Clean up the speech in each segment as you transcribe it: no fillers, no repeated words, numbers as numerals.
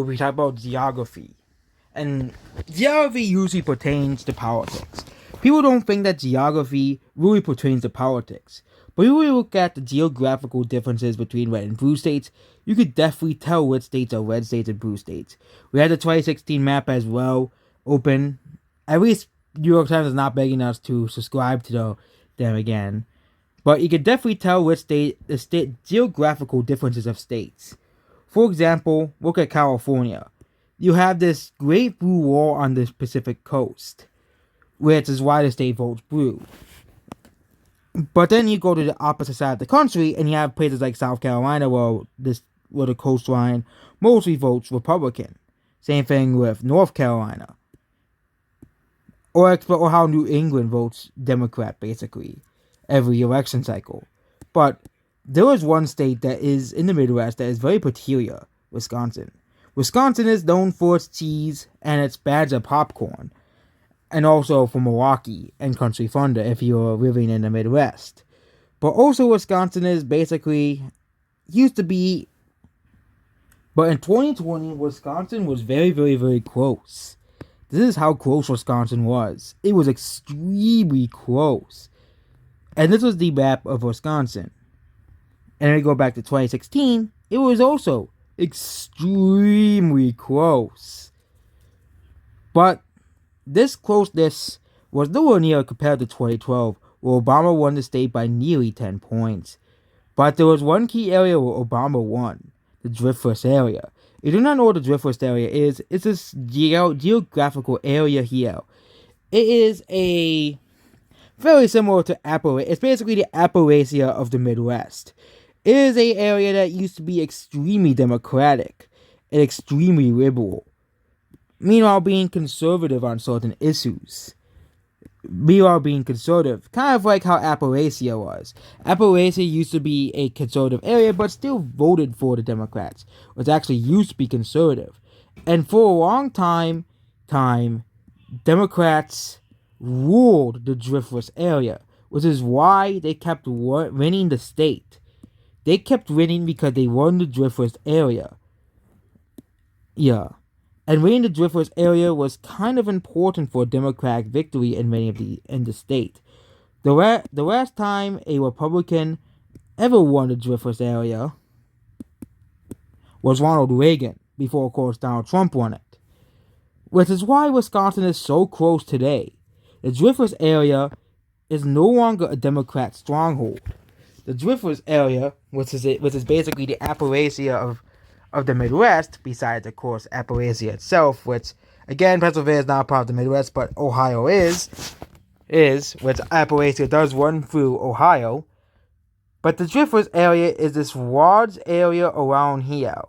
we talk about geography. And geography usually pertains to politics. People don't think that geography really pertains to politics. But if you look at the geographical differences between red and blue states, you could definitely tell which states are red states and blue states. We had the 2016 map as well open. At least New York Times is not begging us to subscribe to them again. But you can definitely tell which the geographical differences of states. For example, look at California. You have this great blue wall on the Pacific coast, which is why the state votes blue. But then you go to the opposite side of the country, and you have places like South Carolina where the coastline mostly votes Republican. Same thing with North Carolina. Or how New England votes Democrat, basically, every election cycle. But there is one state that is in the Midwest that is very peculiar, Wisconsin. Wisconsin is known for its cheese and its badge of popcorn, and also for Milwaukee and Country Thunder if you're living in the Midwest. But also Wisconsin is basically used to be, but in 2020 Wisconsin was very, very, very close. This is how close Wisconsin was. It was extremely close. And this was the map of Wisconsin. And then we go back to 2016, it was also extremely close. But this closeness was nowhere near compared to 2012, where Obama won the state by nearly 10 points. But there was one key area where Obama won, the Driftwest area. If you do not know what the Driftwest area is, it's this geographical area here. It is a very similar to Appalachia. It's basically the Appalachia of the Midwest. It is an area that used to be extremely democratic and extremely liberal, meanwhile being conservative on certain issues. Meanwhile being conservative, kind of like how Appalachia was. Appalachia used to be a conservative area, but still voted for the Democrats. It was actually used to be conservative. And for a long time, Democrats ruled the Driftwest area, which is why they kept winning the state. They kept winning because they won the Driftwest area. Yeah. And winning the Driftwest area was kind of important for a Democratic victory in the state. The last time a Republican ever won the Driftwest area was Ronald Reagan, before of course Donald Trump won it. Which is why Wisconsin is so close today. The Driftwest area is no longer a Democrat stronghold. The Driftwest area, which is basically the Appalachia of the Midwest, besides, of course, Appalachia itself, which, again, Pennsylvania is not part of the Midwest, but Ohio is, which Appalachia does run through Ohio. But the Driftwest area is this large area around here.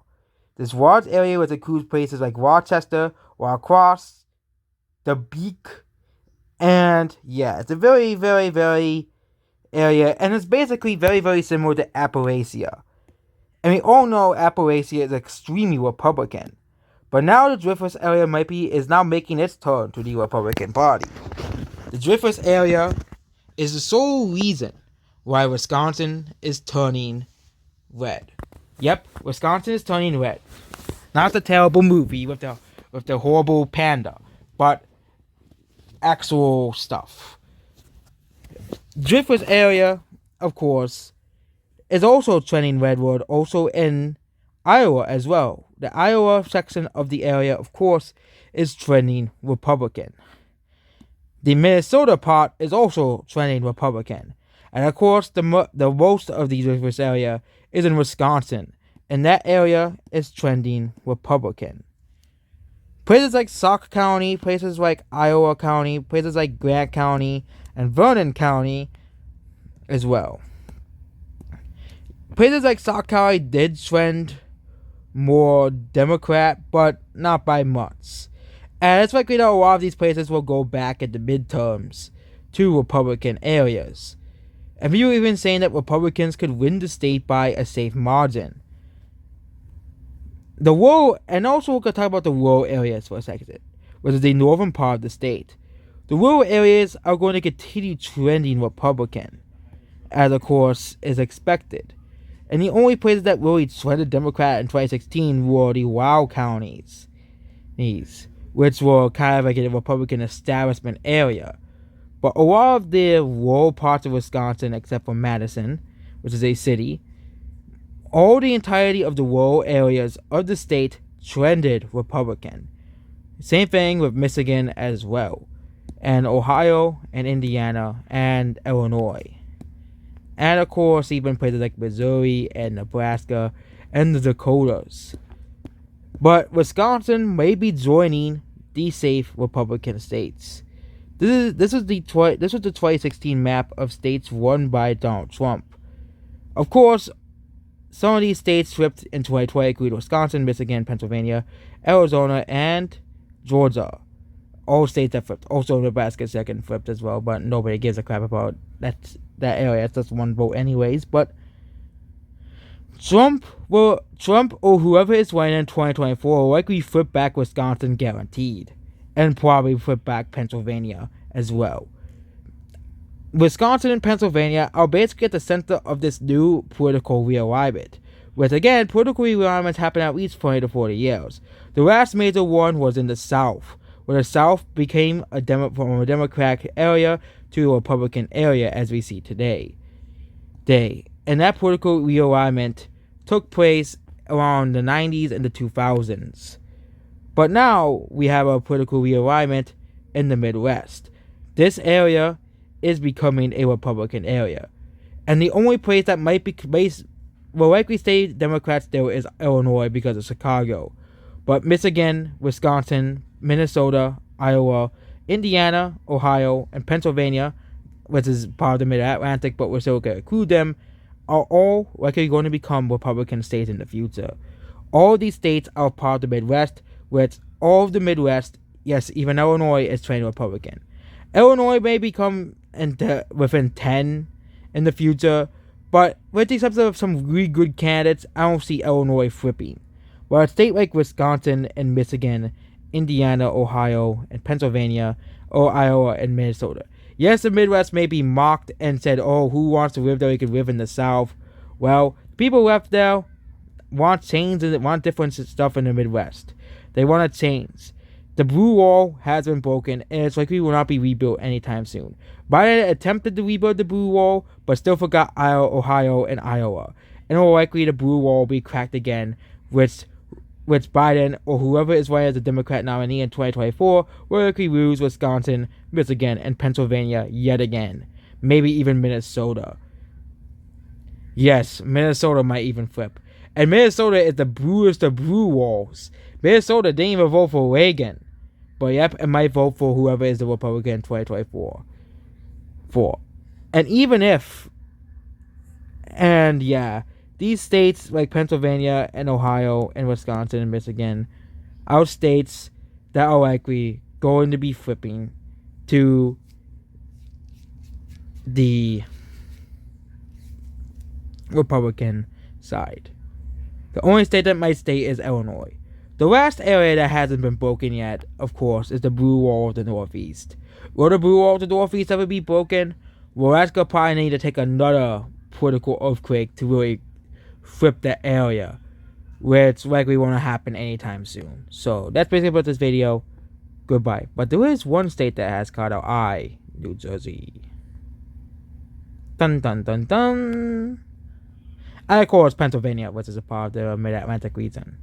This large area which includes places like Rochester, La Crosse, the Beak, and, yeah, it's a very, very, very area, and it's basically very, very similar to Appalachia. And we all know Appalachia is extremely Republican. But now the Driftwest area is now making its turn to the Republican Party. The Driftwest area is the sole reason why Wisconsin is turning red. Yep, Wisconsin is turning red. Not the terrible movie with the horrible panda, but actual stuff. Driftwest area, of course, is also trending redwood, also in Iowa as well. The Iowa section of the area, of course, is trending Republican. The Minnesota part is also trending Republican. And of course, the most of the Driftwest area is in Wisconsin, and that area is trending Republican. Places like Sauk County, places like Iowa County, places like Grant County, and Vernon County as well. Places like Sauk County did trend more Democrat, but not by much. And it's likely that a lot of these places will go back at the midterms to Republican areas. And people are even saying that Republicans could win the state by a safe margin. And also we could talk about the rural areas for a second, which is the northern part of the state. The rural areas are going to continue trending Republican, as of course is expected. And the only places that really trended Democrat in 2016 were the wild counties, which were kind of like a Republican establishment area. But a lot of the rural parts of Wisconsin, except for Madison, which is a city, all the entirety of the rural areas of the state trended Republican. Same thing with Michigan as well, and Ohio, and Indiana, and Illinois. And of course, even places like Missouri, and Nebraska, and the Dakotas. But Wisconsin may be joining the safe Republican states. This was the 2016 map of states won by Donald Trump. Of course, some of these states flipped in 2020 include Wisconsin, Michigan, Pennsylvania, Arizona, and Georgia. All states that flipped. Also, Nebraska second flipped as well, but nobody gives a crap about that area. It's just one vote anyways. But Trump or whoever is winning in 2024 will likely flip back Wisconsin guaranteed. And probably flip back Pennsylvania as well. Wisconsin and Pennsylvania are basically at the center of this new political realignment. Which again, political realignments happen at least 20 to 40 years. The last major one was in the South, where the South became from a Democratic area to a Republican area as we see today. And that political realignment took place around the 90s and the 2000s. But now we have a political realignment in the Midwest. This area is becoming a Republican area. And the only place that might be will likely stay Democrat still is Illinois because of Chicago. But Michigan, Wisconsin, Minnesota, Iowa, Indiana, Ohio, and Pennsylvania, which is part of the Mid-Atlantic, but we're still going to include them, are all likely going to become Republican states in the future. All of these states are part of the Midwest, which all of the Midwest, yes, even Illinois is trending Republican. Illinois may become within 10 in the future, but with the exception of some really good candidates, I don't see Illinois flipping. While a state like Wisconsin and Michigan, Indiana, Ohio, and Pennsylvania, or Iowa and Minnesota. Yes, the Midwest may be mocked and said, oh, who wants to live there? You could live in the South. Well, people left there want change and want different stuff in the Midwest. They want to change. The blue wall has been broken, and it's likely will not be rebuilt anytime soon. Biden attempted to rebuild the blue wall, but still forgot Ohio and Iowa. And more likely the blue wall will be cracked again, which Biden or whoever is running as the Democrat nominee in 2024 will likely lose Wisconsin, Michigan, and Pennsylvania yet again. Maybe even Minnesota. Yes, Minnesota might even flip. And Minnesota is the bluest of blue walls. Minnesota didn't even vote for Reagan. But yep, it might vote for whoever is the Republican in 2024. And even if, and yeah, these states like Pennsylvania and Ohio and Wisconsin and Michigan are states that are likely going to be flipping to the Republican side. The only state that might stay is Illinois. The last area that hasn't been broken yet, of course, is the blue wall of the Northeast. Will the blue wall of the Northeast ever be broken? Well, that's going to probably need to take another political earthquake to really flip that area, which likely won't happen anytime soon. So, that's basically about this video. Goodbye. But there is one state that has caught our eye, New Jersey. Dun dun dun dun. And of course, Pennsylvania, which is a part of the Mid-Atlantic region.